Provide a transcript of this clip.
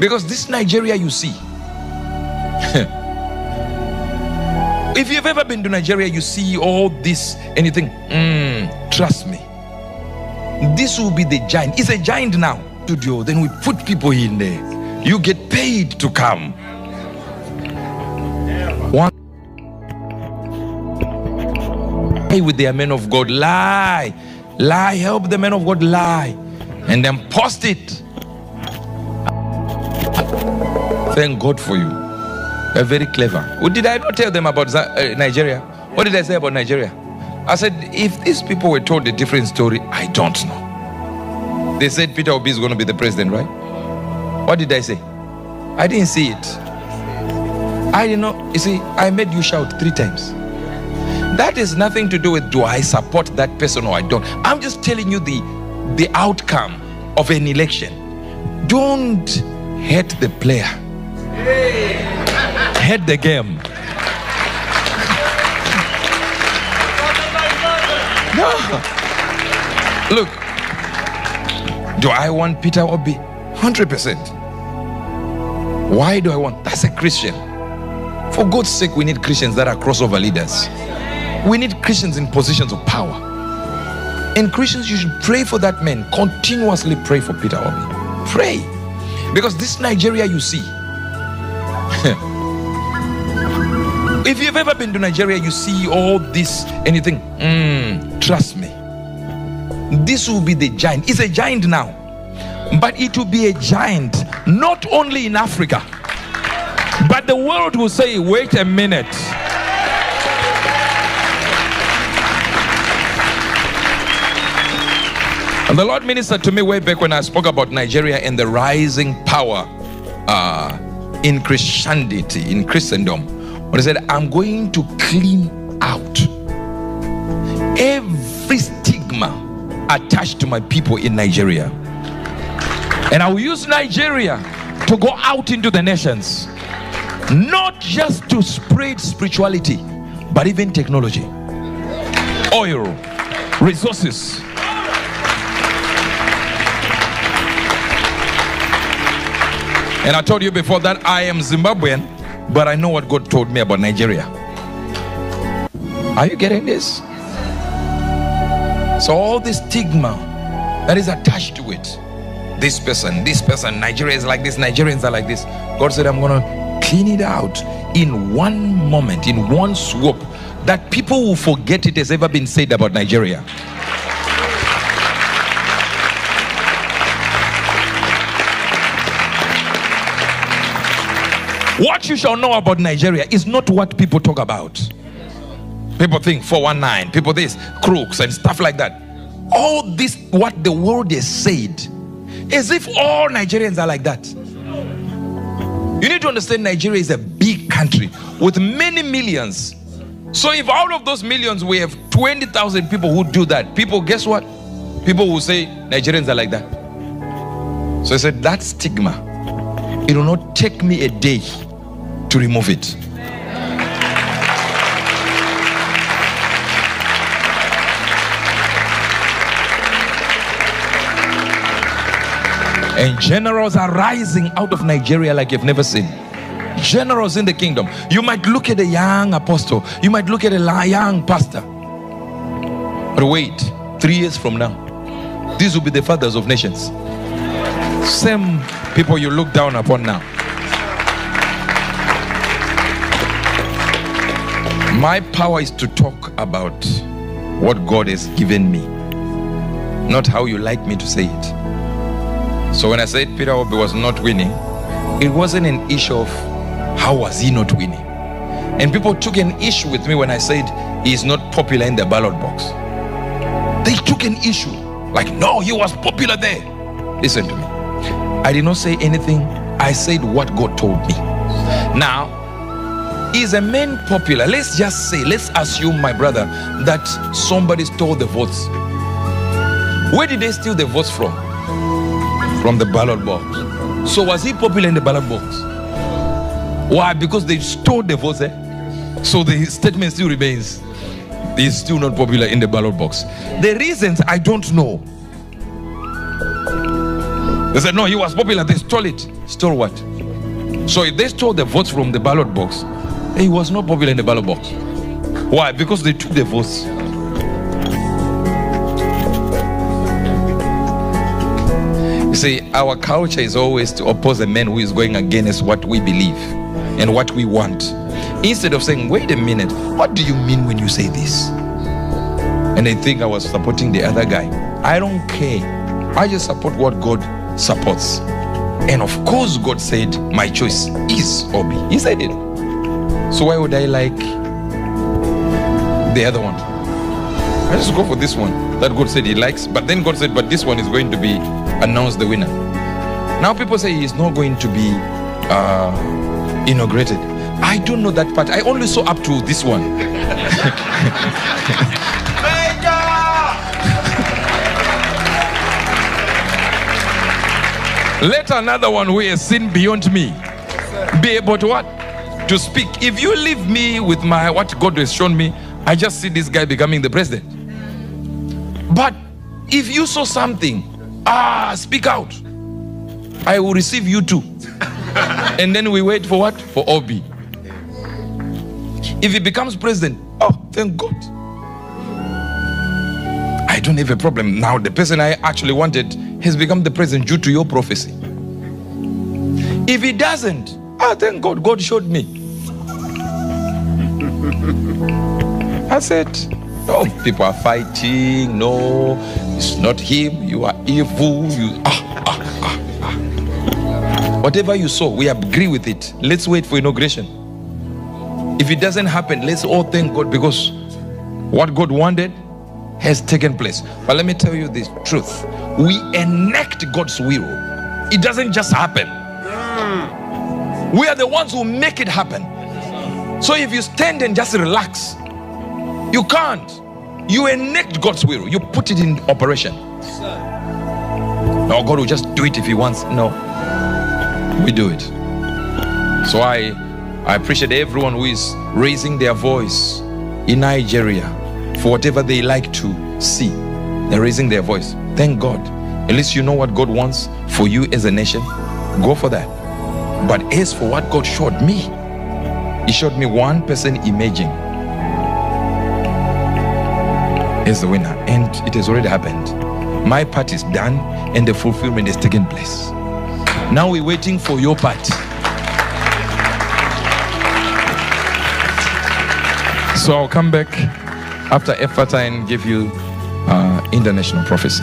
Because this Nigeria you see, if you've ever been to Nigeria, you see all this, anything, trust me, this will be the giant. It's a giant now. Studio, then we put people in there. You get paid to come. One with their men of God, lie, help the men of God lie, and then post it. Thank God for you. They're very clever. What did I not tell them about Nigeria? What did I say about Nigeria? I said, if these people were told a different story, I don't know. They said Peter Obi is going to be the president, right? What did I say? I didn't see it. I didn't know. You see, I made you shout 3 times. That has nothing to do with do I support that person or I don't. I'm just telling you the outcome of an election. Don't hate the player. Hate the game. No. Look, do I want Peter Obi? 100%. Why do I want? That's a Christian. For God's sake, we need Christians that are crossover leaders. We need Christians in positions of power. And Christians, you should pray for that man. Continuously pray for Peter Obi. Pray. Because this Nigeria you see, if you've ever been to Nigeria, you see all this, anything, trust me, this will be the giant. It's a giant now, but it will be a giant not only in Africa, but the world will say, wait a minute. And the Lord ministered to me way back when I spoke about Nigeria and the rising power in Christianity, in Christendom. When he said, I'm going to clean out every stigma attached to my people in Nigeria. And I will use Nigeria to go out into the nations. Not just to spread spirituality, but even technology, oil, resources. And I told you before that I am Zimbabwean, but I know what God told me about Nigeria. Are you getting this? So all the stigma that is attached to it, this person, Nigeria is like this, Nigerians are like this. God said, I'm going to clean it out in one moment, in one swoop, that people will forget it has ever been said about Nigeria. What you shall know about Nigeria is not what people talk about. People think 419, people this, crooks and stuff like that. All this, what the world has said, as if all Nigerians are like that. You need to understand Nigeria is a big country with many millions. So if out of those millions we have 20,000 people who do that, people, guess what? People will say Nigerians are like that. So I said, that stigma, it will not take me a day to remove it. And generals are rising out of Nigeria like you've never seen. Generals in the kingdom. You might look at a young apostle, you might look at a young pastor, but wait, 3 years from now, these will be the fathers of nations. Same people you look down upon now. My power is to talk about what God has given me, not how you like me to say it. So when I said Peter Obi was not winning, it wasn't an issue of how was he not winning. And people took an issue with me when I said he's not popular in the ballot box. They took an issue like, no, he was popular there. Listen to me. I did not say anything. I said what God told me. Now, is a man popular? Let's just say, let's assume, my brother, that somebody stole the votes. Where did they steal the votes from? From the ballot box. So was he popular in the ballot box? Why? Because they stole the votes, eh? So the statement still remains. He's still not popular in the ballot box. The reasons I don't know. They said, no, he was popular. They stole it. Stole what? So if they stole the votes from the ballot box, he was not popular in the ballot box. Why? Because they took the votes. You see, our culture is always to oppose a man who is going against what we believe and what we want. Instead of saying, wait a minute, what do you mean when you say this? And they think I was supporting the other guy. I don't care. I just support what God supports. And of course, God said, my choice is Obi. He said it. So why would I like the other one? I just go for this one that God said he likes. But then God said, but this one is going to be announced the winner. Now people say he is not going to be inaugurated. I don't know that part. I only saw up to this one. Let another one who has sinned beyond me be able to what? To speak. If you leave me with my what God has shown me, I just see this guy becoming the president. But if you saw something, speak out. I will receive you too. And then we wait for what? For Obi. If he becomes president, thank God. I don't have a problem. Now the person I actually wanted has become the president due to your prophecy. If he doesn't, thank God, God showed me. I said, no, people are fighting. No, it's not him. You are evil. Whatever you saw, we agree with it. Let's wait for inauguration. If it doesn't happen, let's all thank God, because what God wanted has taken place. But let me tell you this truth. We enact God's will. It doesn't just happen. We are the ones who make it happen. So if you stand and just relax, you can't. You enact God's will. You put it in operation. No, God will just do it if he wants. No, we do it. So I appreciate everyone who is raising their voice in Nigeria for whatever they like to see. They're raising their voice. Thank God. At least you know what God wants for you as a nation. Go for that. But as for what God showed me, he showed me one person emerging as the winner, and it has already happened. My part is done and the fulfillment has taken place. Now we're waiting for your part. So I'll come back after Ephata and give you international prophecy.